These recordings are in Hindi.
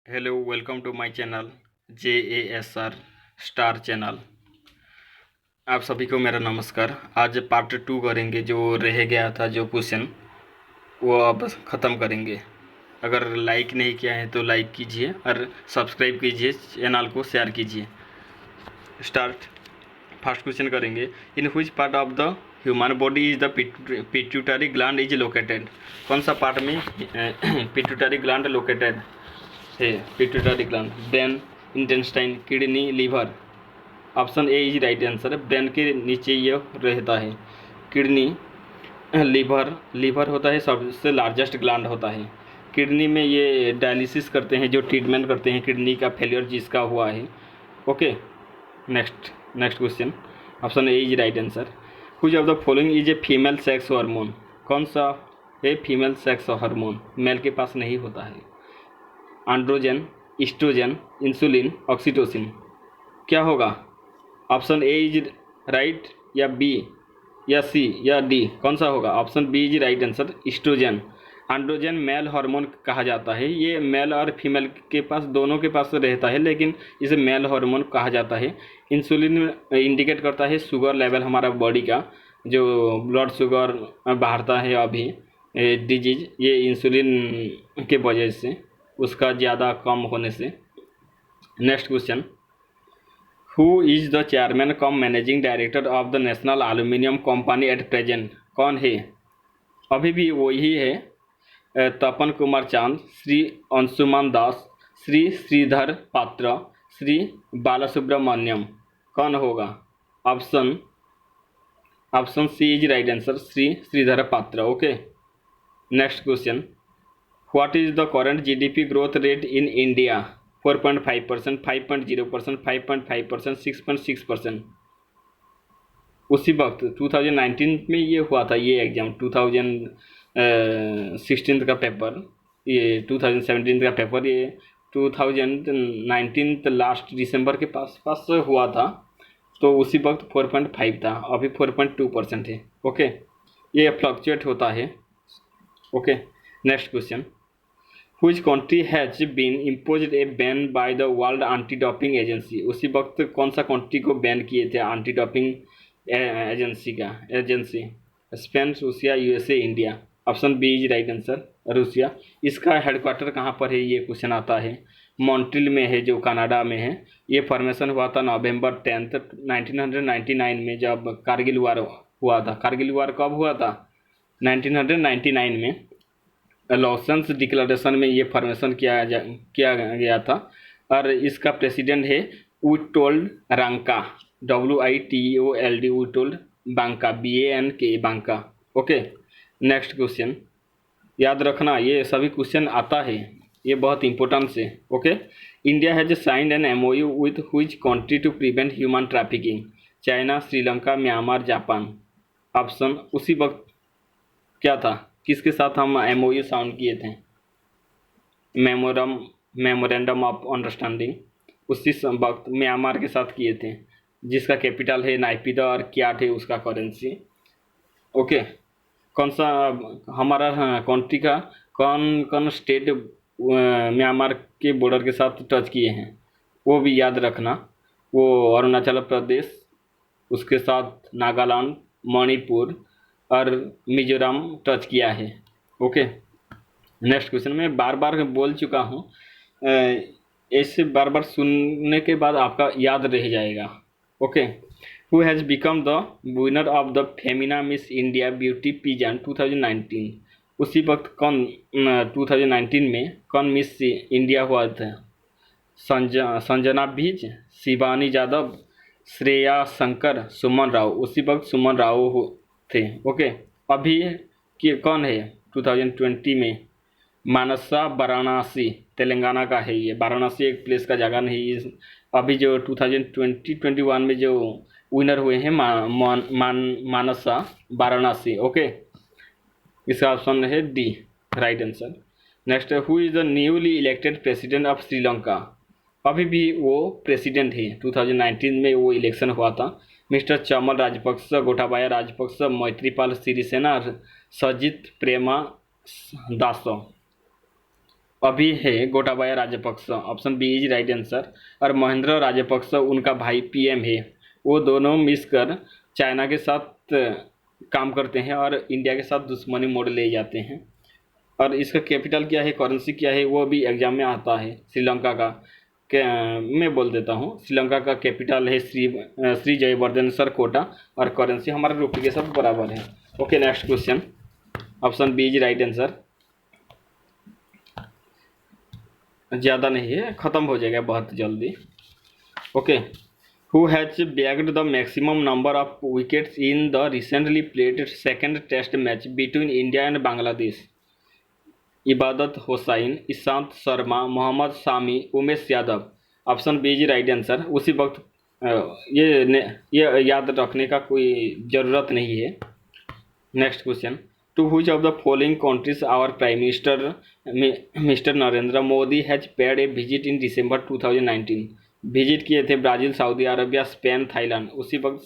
Hello, welcome to my channel JASR star channel. आप सभी को मेरा नमस्कार। आज पार्ट 2 करेंगे। जो रह गया था जो क्वेश्चन वो अब ख़त्म करेंगे। अगर लाइक नहीं किया है तो लाइक कीजिए और सब्सक्राइब कीजिए, चैनल को शेयर कीजिए। स्टार्ट। फर्स्ट क्वेश्चन करेंगे। In which part of the human body is the pituitary gland is located. कौन सा पार्ट में पिट्यूटरी ग्लैंड लोकेटेड है? Pituitary gland, brain, intestine, kidney, liver. Option A is right answer. Brain के नीचे ये रहता है। किडनी, लीवर होता है, सबसे लार्जेस्ट ग्लैंड होता है। किडनी में ये डायलिसिस करते हैं, जो ट्रीटमेंट करते हैं किडनी का फेलियर जिसका हुआ है। Okay, next question. Option A is right answer. Which of the following is a female sex hormone. कौन सा है फीमेल सेक्स हार्मोन? मेल के पास नहीं होता है। Androgen, estrogen, insulin, oxytocin. क्या होगा? ऑप्शन ए इज राइट या बी या सी या डी? कौन सा होगा? Option B is right answer, estrogen. Androgen male hormone कहा जाता है। ये मेल और फीमेल के पास, दोनों के पास रहता है, लेकिन इसे मेल हार्मोन कहा जाता है। इंसुलिन इंडिकेट करता है शुगर लेवल हमारा बॉडी का, जो ब्लड शुगर बढ़ता है अभी डिजीज, ये इंसुलिन के वजह से, उसका ज़्यादा कम होने से। Next question. Who is the chairman cum managing director of the national aluminium company at present? कौन है? अभी भी वही है। तपन कुमार चांद, श्री अंशुमान दास, श्री श्रीधर पात्र, श्री बालासुब्रमण्यम। कौन होगा? Option C is right answer, Shri Shridhar Patra. Okay, next question. What is the current GDP growth rate in India? 4.5%, 5.0%, 5.5%, 6.6%। उसी वक्त 2019 में ये हुआ था, ये एग्ज़ाम 2016 का पेपर, ये 2017 का पेपर, ये 2019 लास्ट दिसंबर के पास हुआ था। तो उसी वक्त 4.5 था, अभी 4.2% है। ओके, ये फ्लक्चुएट होता है। Okay, next question. Which country has been imposed a ban by the World Anti-Doping Agency? उसी वक्त कौन सा कंट्री को बैन किए थे anti doping agency? Spain, Russia, USA, India. Option B is right answer, Russia. इसका हेडक्वार्टर कहाँ पर है? ये क्वेश्चन आता है। मॉन्ट्रियल में है, जो कनाडा में है। ये फॉर्मेशन हुआ था नवंबर 10, 1999 में, जब कारगिल वार हुआ था। कारगिल वार कब हुआ था? 1999 में। लॉसेंस डिक्लेरेशन में ये फॉर्मेशन किया गया था। और इसका प्रेसिडेंट है Witold Ranka, WITOLD, Witold Banka, BANK, Banka. Okay, next question. याद रखना, ये सभी क्वेश्चन आता है, ये बहुत इंपॉर्टेंट है। Okay, India has signed an MOU with which country to prevent human trafficking? China, Sri Lanka, Myanmar, Japan. Option उसी वक्त क्या था? किसके साथ हम MOU साउंड किए थे? मेमोरेंडम ऑफ अंडरस्टैंडिंग उसी वक्त म्यांमार के साथ किए थे, जिसका कैपिटल है नाइपीदा और क्याट है उसका करेंसी। ओके, कौन सा हमारा कंट्री का कौन कौन स्टेट म्यांमार के बॉर्डर के साथ टच किए हैं वो भी याद रखना। वो अरुणाचल प्रदेश, उसके साथ नागालैंड, मणिपुर और मिजोरम टच किया है। Okay, next question. मैं बार बार बोल चुका हूँ, ऐसे बार बार सुनने के बाद आपका याद रह जाएगा। Okay, who has become the winner of the Femina miss India beauty peasant 2019? उसी वक्त कौन 2019 में कौन मिस इंडिया हुआ था? संजना बीज, शिवानी यादव, श्रेया शंकर, सुमन राव। उसी वक्त सुमन राव थे। ओके, अभी कि कौन है 2020 में? मानसा वाराणसी, तेलंगाना का है ये। वाराणसी एक प्लेस का जगह नहीं। अभी जो 2021 में जो विनर हुए हैं मानसा वाराणसी। ओके, इसका ऑप्शन है D, right answer. Next, who is the newly elected president of Sri Lanka? अभी भी वो प्रेसिडेंट है। 2019 में वो इलेक्शन हुआ था। मिस्टर चमल राजपक्ष, गोटाबाया राजपक्ष, मैत्रीपाल सिरिसेना और सजित प्रेमा दास। अभी है Gotabaya Rajapaksa, option B is right answer. और महेंद्र राजपक्ष उनका भाई पीएम है। वो दोनों मिलकर चाइना के साथ काम करते हैं और इंडिया के साथ दुश्मनी मोड़ ले जाते हैं। और इसका कैपिटल क्या है, करेंसी क्या है, वो भी एग्जाम में आता है। श्रीलंका का मैं बोल देता हूँ, श्रीलंका का कैपिटल है श्री जयवर्धन सर कोटा, और करेंसी हमारे रुपये के साथ बराबर है। Okay, next question, option B is right answer. ज़्यादा नहीं है, ख़त्म हो जाएगा बहुत जल्दी। Okay, who has bagged the maximum number of wickets in the recently played second test match between India and Bangladesh? Ebadot Hossain, Ishant Sharma, Mohammed Shami, Umesh Yadav. Option B is right answer. उसी वक्त ये याद रखने का कोई ज़रूरत नहीं है। Next question, to which of the following countries our prime minister mister Narendra Modi has paid a visit in December 2019? Visit किए थे Brazil, Saudi Arabia, Spain, Thailand. उसी वक्त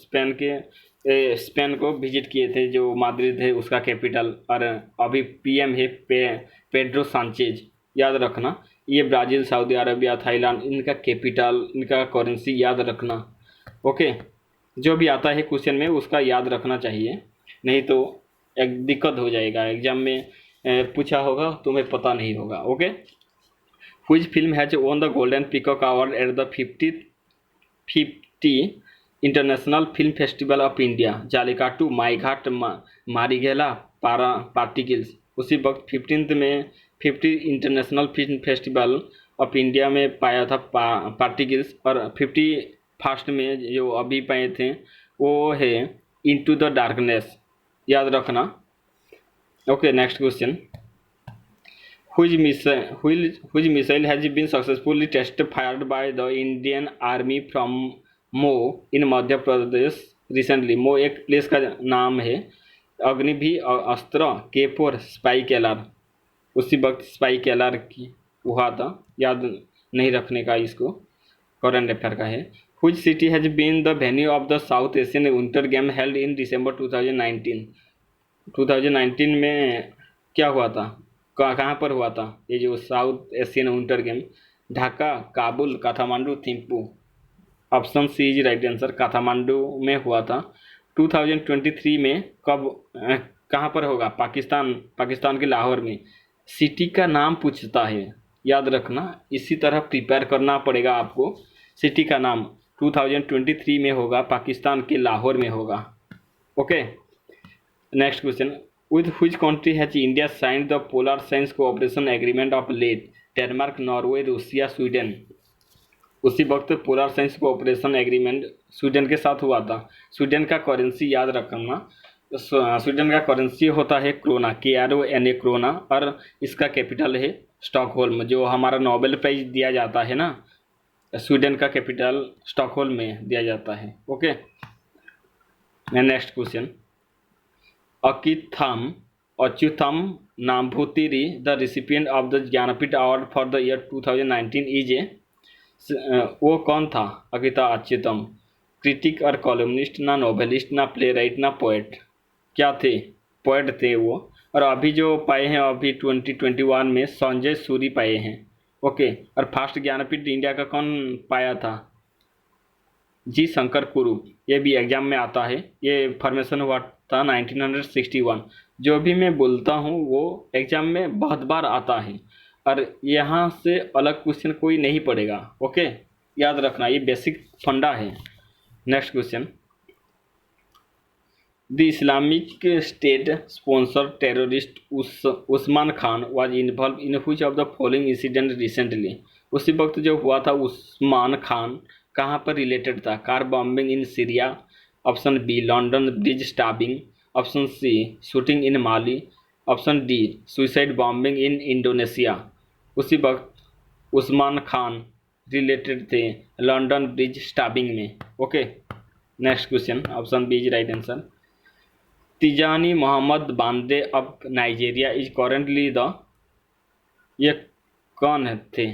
स्पेन को विजिट किए थे, जो माद्रिद है उसका कैपिटल। और अभी पीएम है पेड्रो सांचेज। याद रखना, ये ब्राज़ील, सऊदी अरबिया, थाईलैंड, इनका कैपिटल, इनका करेंसी याद रखना। ओके, जो भी आता है क्वेश्चन में उसका याद रखना चाहिए, नहीं तो एक दिक्कत हो जाएगा एग्जाम में। पूछा होगा तुम्हें पता नहीं होगा। Okay, which film has won the Golden Peacock Award at the 50 international film festival of India? Jallikattu, Maighat, Marighella, Particles. उसी वक्त 15 में 50 international film festival of India में पाया था पार्टिकल्स। और 51st में जो अभी पाए थे वो है इनटू द डार्कनेस। याद रखना। Okay, next question, which missile has been successfully test fired by the Indian Army from Mo in Madhya Pradesh recently? मो एक प्लेस का नाम है। अग्निवी अस्त्र, K4, स्पाई कैलार। उसी वक्त स्पाई कैलार की हुआ था, याद नहीं रखने का, इसको करंट अफेयर का है। Which city has been the venue of the South Asian Winter Game held in December 2019? 2019 में क्या हुआ था, कहाँ पर हुआ था ये जो south Asian winter game? Dhaka, Kabul, Kathmandu, Thimphu. Option C is right answer. Kathmandu में हुआ था। 2023 में कब कहाँ पर होगा? पाकिस्तान के लाहौर में। सिटी का नाम पूछता है, याद रखना, इसी तरह प्रिपेयर करना पड़ेगा आपको। सिटी का नाम 2023 में होगा, पाकिस्तान के लाहौर में होगा। Okay, next question, with which country has India signed the Polar Science Cooperation Agreement of late? Denmark, Norway, Russia, Sweden. उसी वक्त polar science cooperation agreement Sweden के साथ हुआ था। स्वीडन का करेंसी याद रखना, स्वीडन का करेंसी होता है क्रोना, KRONA क्रोना, और इसका कैपिटल है स्टॉकहोल्म। जो हमारा नोबेल प्राइज दिया जाता है ना, स्वीडन का कैपिटल स्टॉकहोल्म में दिया जाता है। Okay, next question, Achyutham Namboothiri the recipient of the Jnanpith award for the year 2019 is a? वो कौन था अकिता अच्युतम? क्रिटिक और कॉलमनिस्ट, ना नोवेलिस्ट, ना प्ले राइट, ना पोएट। क्या थे? पोएट थे वो। और अभी जो पाए हैं अभी 2021 में संजय सूरी पाए हैं। ओके, और फर्स्ट ज्ञानपीठ इंडिया का कौन पाया था? जी शंकर कुरूप। ये भी एग्जाम में आता है, ये फॉर्मेशन हुआ था 1961। जो भी मैं बोलता हूँ वो एग्जाम में बहुत बार आता है, और यहाँ से अलग क्वेश्चन कोई नहीं पड़ेगा। ओके, याद रखना, ये बेसिक फंडा है। Next question, the Islamic state sponsor terrorist Usman Khan was involve in which of the following incident recently? उसी वक्त जो हुआ था उस्मान खान कहाँ पर रिलेटेड था? Car bombing in Syria, option B London bridge stabbing, option C shooting in Mali, option D suicide bombing in Indonesia. उसी वक्त उस्मान खान रिलेटेड थे लंदन ब्रिज स्टॉबिंग में। Okay, next question, option B is right answer. Tijjani Muhammad Bande of Nigeria is currently the, ये कौन थे,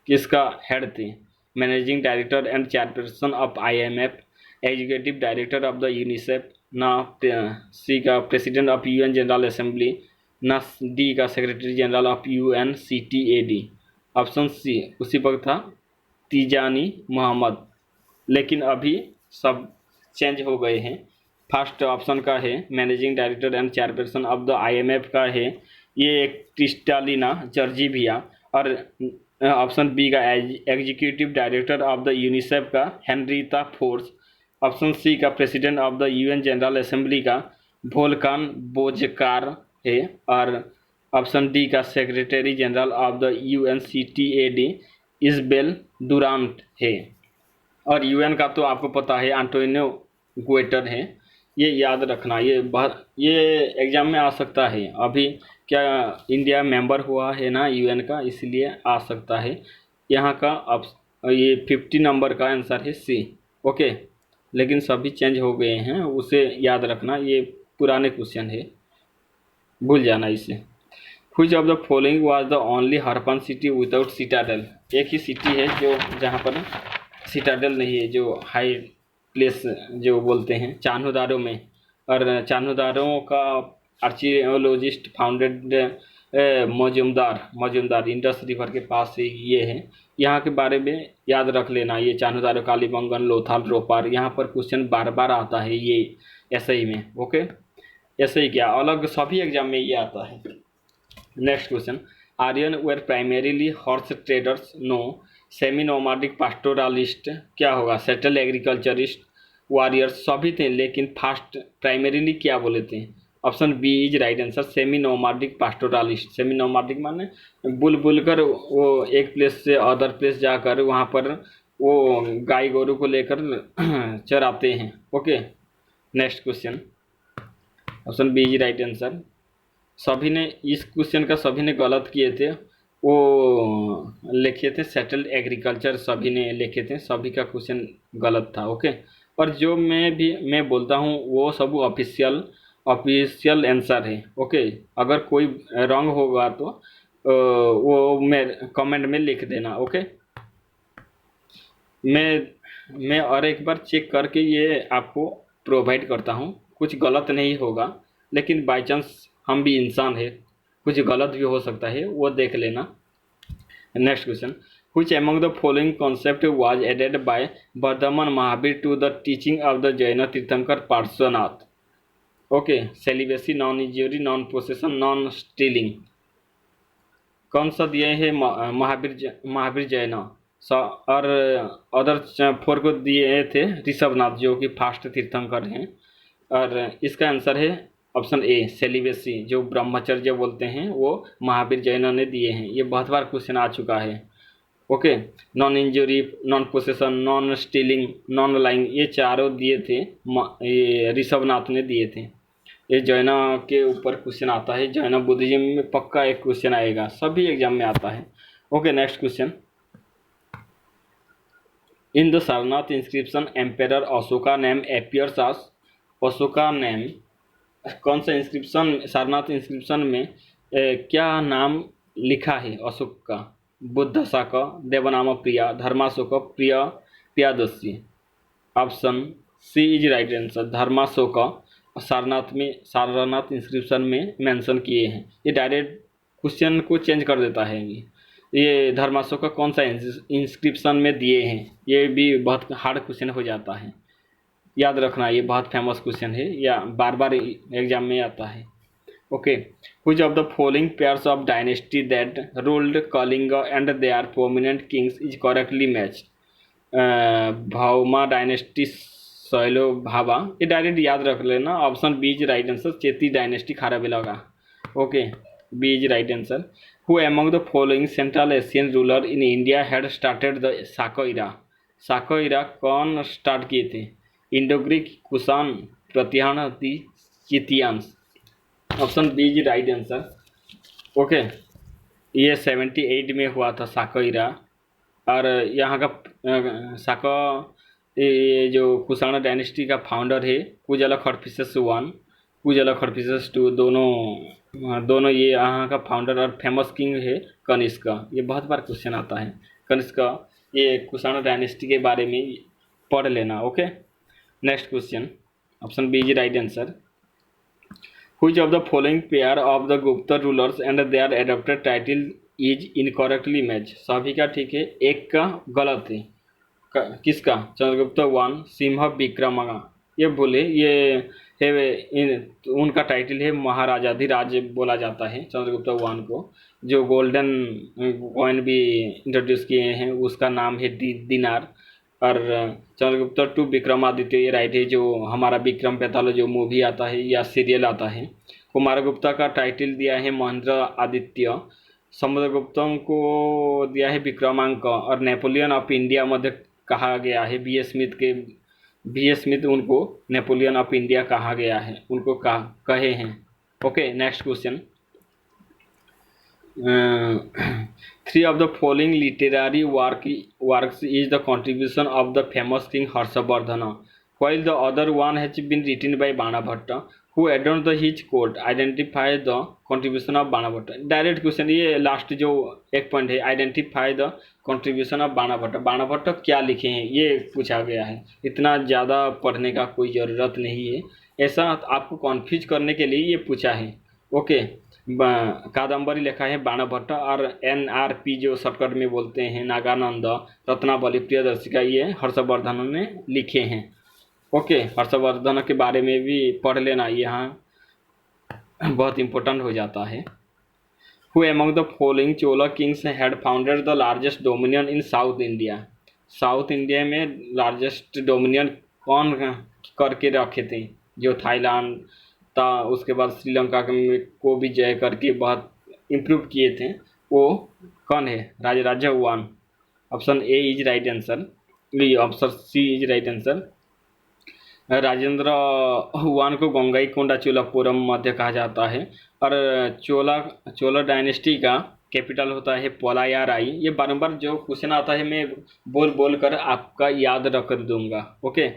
किसका हेड थे? Managing director and chairperson of IMF, executive director of the UNICEF, ना सी का president of UN general assembly, ना डी का secretary general of UNCTAD। Option C उसी वक्त था तिजानी मोहम्मद, लेकिन अभी सब चेंज हो गए हैं। फर्स्ट ऑप्शन का है managing director and chairperson of the IMF का है ये एक क्रिस्टालिना जॉर्जिविया, और ऑप्शन बी का executive director of the UNICEF का हेनरीता फोर्स। ऑप्शन सी का president of the UN general assembly का वोल्कान बोजकार है, और ऑप्शन डी का secretary general of the UNCTAD Isabelle Durant है। और UN का तो आपको पता है एंटोनियो गुटेरेस है। ये याद रखना, ये एग्ज़ाम में आ सकता है। अभी क्या इंडिया मेंबर हुआ है ना UN का, इसलिए आ सकता है। यहाँ का अब ये 50 नंबर का आंसर है सी। ओके, लेकिन सभी चेंज हो गए हैं, उसे याद रखना, ये पुराने क्वेश्चन है, भूल जाना इसे। Which of the following was the only Harappan city without Citadel. एक ही सिटी है जो जहाँ पर सिटाडेल नहीं है, जो हाई प्लेस जो बोलते हैं चान्होदारो में। और चान्होदारो का आर्कियोलॉजिस्ट फाउंडेड मौजूमदार इंडस रिवर के पास से ये है। यहाँ के बारे में याद रख लेना, ये चान्होदारो, कालीबंगन, लोथाल, रोपार, यहाँ पर क्वेश्चन बार बार आता है ये एसआई में। ओके, एसआई क्या अलग सभी एग्जाम में ये आता है। Next question, Aryan were primarily horse traders, no. Semi nomadic pastoralist क्या होगा, सेटल एग्रीकल्चरिस्ट, वॉरियर्स, सभी थे, लेकिन फास्ट प्राइमरीली क्या बोले थे। Option B is right answer, semi nomadic pastoralist. Semi nomadic माने बुल कर वो एक प्लेस से अदर प्लेस जाकर वहाँ पर वो गाय गोरू को लेकर चराते हैं। Okay, next question, option B is right answer. सभी ने इस क्वेश्चन का सभी ने गलत किए थे, वो लिखे थे सेटल्ड एग्रीकल्चर, सभी ने लिखे थे, सभी का क्वेश्चन गलत था। ओके, और जो मैं बोलता हूँ वो सब ऑफिशियल आंसर है। ओके, अगर कोई रॉन्ग होगा तो वो मैं कमेंट में लिख देना। ओके, मैं और एक बार चेक करके ये आपको प्रोवाइड करता हूँ, कुछ गलत नहीं होगा, लेकिन बाई चांस हम भी इंसान है, कुछ गलत भी हो सकता है, वो देख लेना। Next question, which among the following concept was added by Vardhaman Mahavir to the teaching of the Jain Tirthankara Parshvanath. Okay, celibacy, non injury, non possession, non stealing. कौन सा दिए हैं महावीर जैन, और अदर 4 को दिए थे ऋषभनाथ, जो कि फास्ट तीर्थंकर हैं। और इसका आंसर है ऑप्शन ए सेलिबेसी, जो ब्रह्मचर्य बोलते हैं वो महावीर जैन ने दिए हैं। ये बहुत बार क्वेश्चन आ चुका है। Okay, non injury, non possession, non stealing, non lying, ये चारों दिए थे ये ऋषभनाथ ने दिए थे। ये जैन के ऊपर क्वेश्चन आता है, जैन बुद्धिज्म में पक्का एक क्वेश्चन आएगा, सभी एग्जाम में आता है। Okay, next question, in the Sarnath inscription emperor Ashoka name appears as. Ashoka name कौन सा इंस्क्रिप्शन, सारनाथ इंस्क्रिप्शन में क्या नाम लिखा है अशोक का। बुद्ध शाक, देवनाम Priya, Dharmashoka, Priya Priyadasi. Option C is right answer, Dharmashoka Sarnath inscription में मेंशन किए हैं। ये डायरेक्ट क्वेश्चन को चेंज कर देता है। ये धर्माशोक कौन सा इंस्क्रिप्शन में दिए हैं, ये भी बहुत हार्ड क्वेश्चन हो जाता है, याद रखना, ये बहुत फेमस क्वेश्चन है, या बार बार एग्जाम में आता है। Okay, which of the following pairs of dynasty that ruled Kalinga and their prominent kings is correctly matched. Bhauma dynasty, Shailo Bhava, ये डायरेक्ट याद रख लेना। Option B is right answer, Chedi dynasty Kharavela. Okay, B is right answer. Who among the following central Asian ruler in India had started the Saka era. Saka era कौन स्टार्ट किए थे, Indo Greek, Kushan, Pratihan, Scythians. Option B is right answer. Okay, ये 78 में हुआ था साको इरा, और यहाँ का साको ये जो कुषाण डायनेस्टी का फाउंडर है कुजला खडफिसेस 1, कुजला खडफिसेस 2, दोनों ये यहाँ का फाउंडर और फेमस किंग है कनिष्क। ये बहुत बार क्वेश्चन आता है कनिष्क, ये कुषाण डायनेस्टी के बारे में पढ़ लेना। Okay, next question, option B is right answer. Which of the following pair of the Gupta rulers and their adopted title is incorrectly matched? सभी का ठीक है, एक का गलत है। किसका? चंद्रगुप्त वन सिंह विक्रमंगा, ये बोले ये है उनका टाइटल है महाराजाधिराज बोला जाता है चंद्रगुप्त वन को। जो गोल्डन कॉइन भी इंट्रोड्यूस किए हैं उसका नाम है दिनार। और चंद्रगुप्त टू विक्रमादित्य ये राइट है, जो हमारा विक्रम बेताल जो मूवी आता है या सीरियल आता है। कुमारगुप्ता का टाइटल दिया है महेंद्र आदित्य। समुद्रगुप्तम को दिया है विक्रमांक। और नेपोलियन ऑफ इंडिया मध्य कहा गया है बी एस स्मिथ उनको नेपोलियन ऑफ इंडिया कहा गया है, उनको कहे हैं। Okay, next question. Three of the following literary works is the contribution of the famous king Harshavardhana, while the other one has been written by Banabhatta, who adorned his court. Identify the contribution of Banabhatta. Direct question, ये लास्ट जो एक पॉइंट है, आइडेंटिफाई द कंट्रीब्यूशन ऑफ बाणाभट्ट। बाणाभट्ट क्या लिखे हैं ये पूछा गया है। इतना ज़्यादा पढ़ने का कोई ज़रूरत नहीं है, ऐसा आपको कन्फ्यूज करने के लिए ये पूछा है। ओके, कादम्बरी लिखा है बाणाभट्ट। और NRP जो शॉर्टकट में बोलते हैं, नागानंद, रत्नावली, प्रियदर्शिका, ये हर्षवर्धन ने लिखे हैं। ओके, हर्षवर्धन के बारे में भी पढ़ लेना, यहाँ बहुत इम्पोर्टेंट हो जाता है। Who among the following Chola kings had founded the largest dominion in South India? South India में लार्जेस्ट डोमिनियन कौन करके रखे थे? जो थाईलैंड था, उसके बाद श्रीलंका को भी जय करके बहुत इम्प्रूव किए थे, वो कौन है? Rajaraja one. Option A is right answer, option C is right answer. Rajendra one को गंगईकोंडा चोलापुरम मध्य कहा जाता है। और चोला डायनेस्टी का कैपिटल होता है पलायाराई। ये बारंबार जो क्वेश्चन आता है मैं बोल बोल कर आपका याद रख दूंगा। ओके,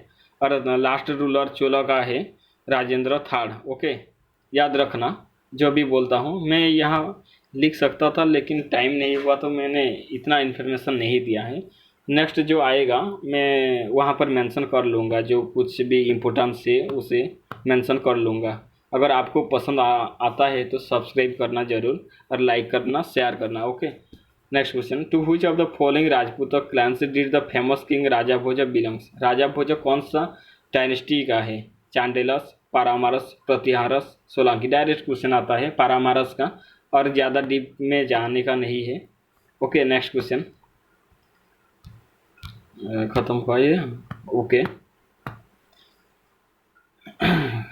और लास्ट रूलर चोला का है राजेंद्र थर्ड। ओके, याद रखना जो भी बोलता हूँ। मैं यहाँ लिख सकता था लेकिन टाइम नहीं हुआ तो मैंने इतना इन्फॉर्मेशन नहीं दिया है। नेक्स्ट जो आएगा मैं वहाँ पर मेंशन कर लूँगा, जो कुछ भी इम्पोर्टेंस है उसे मेंशन कर लूँगा। अगर आपको पसंद आता है तो सब्सक्राइब करना ज़रूर, और लाइक करना, शेयर करना। Okay, next question. To which of the following Rajput clans did the famous king Raja Bhoj belongs? Raja Bhoj कौन सा डायनेस्टी का है? चांडेलस, पारामारस, प्रतिहारस, सोलंकी। डायरेक्ट क्वेश्चन आता है पारामारस का, और ज़्यादा डीप में जाने का नहीं है। ओके, नेक्स्ट क्वेश्चन ख़त्म हुआ ये। ओके,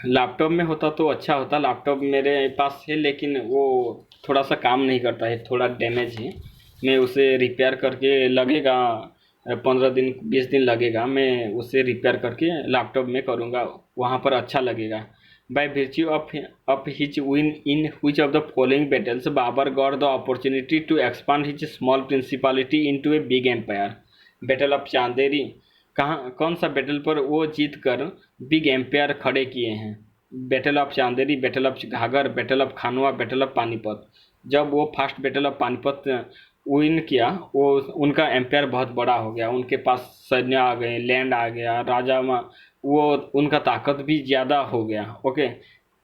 लैपटॉप में होता तो अच्छा होता। लैपटॉप मेरे पास है लेकिन वो थोड़ा सा काम नहीं करता है, थोड़ा डैमेज है। मैं उसे रिपेयर करके लगेगा 15 दिन 20 दिन लगेगा, मैं उसे रिपेयर करके लैपटॉप में करूँगा, वहाँ पर अच्छा लगेगा। By virtue of his win in which of the following battles Babur got the opportunity to expand his small principality into a big empire? Battle of Chanderi, कौन सा बैटल पर वो जीत कर बिग एम्पायर खड़े किए हैं? Battle of Chanderi, battle of Ghaghra, battle of Khanwa, battle of Panipat. जब वो first battle of Panipat win किया, वो उनका एम्पायर बहुत बड़ा हो गया, उनके पास सैन्य आ गए, लैंड आ गया, राजा में वो उनका ताकत भी ज़्यादा हो गया। ओके,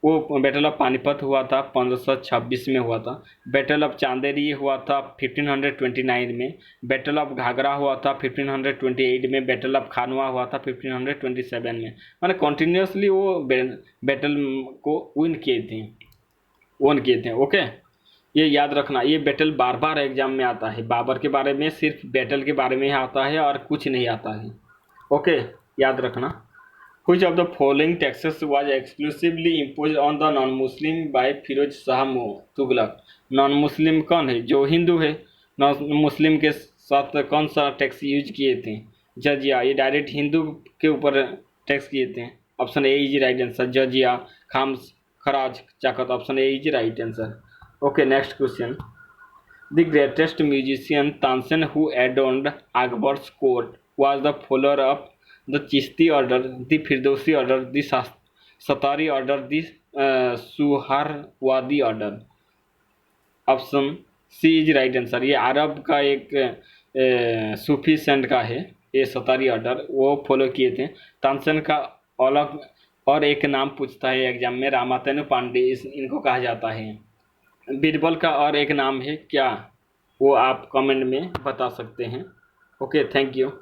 वो बैटल ऑफ पानीपत हुआ था 1526 में हुआ था। बैटल ऑफ चांदेरी हुआ था 1529 में। बैटल ऑफ घाघरा हुआ था 1528 में। बैटल ऑफ खानवा हुआ था 1527 में। मैंने कंटिन्यूसली वो बैटल को विन किए थे। ओके, ये याद रखना, ये बैटल बार बार एग्जाम में आता है। बाबर के बारे में सिर्फ बैटल के बारे में ही आता है और कुछ नहीं आता है। ओके, याद रखना। Which of the following taxes was exclusively imposed on the non-Muslim by Firoz Shah Tughlaq? Non Muslim कौन है? जो हिंदू है। नॉन मुस्लिम के साथ कौन सा टैक्स यूज किए थे? जजिया, ये डायरेक्ट हिंदू के ऊपर टैक्स किए थे। Option A is right answer. जजिया, खाम्स, खराज, चाकत। Option A is right answer. Okay, next question. The greatest musician Tansen who adorned Akbar's court was the follower of the Chishti order, the Firdausi order, the Satari order, the Suharwadi order? Option C is right answer. ये अरब का एक सूफी सेंट का है ये सतारी ऑर्डर, वो फॉलो किए थे। तानसेन का और एक नाम पूछता है एग्जाम में, रामातनु पांडे, इनको कहा जाता है। बीरबल का और एक नाम है क्या, वो आप कमेंट में बता सकते हैं। Okay, thank you.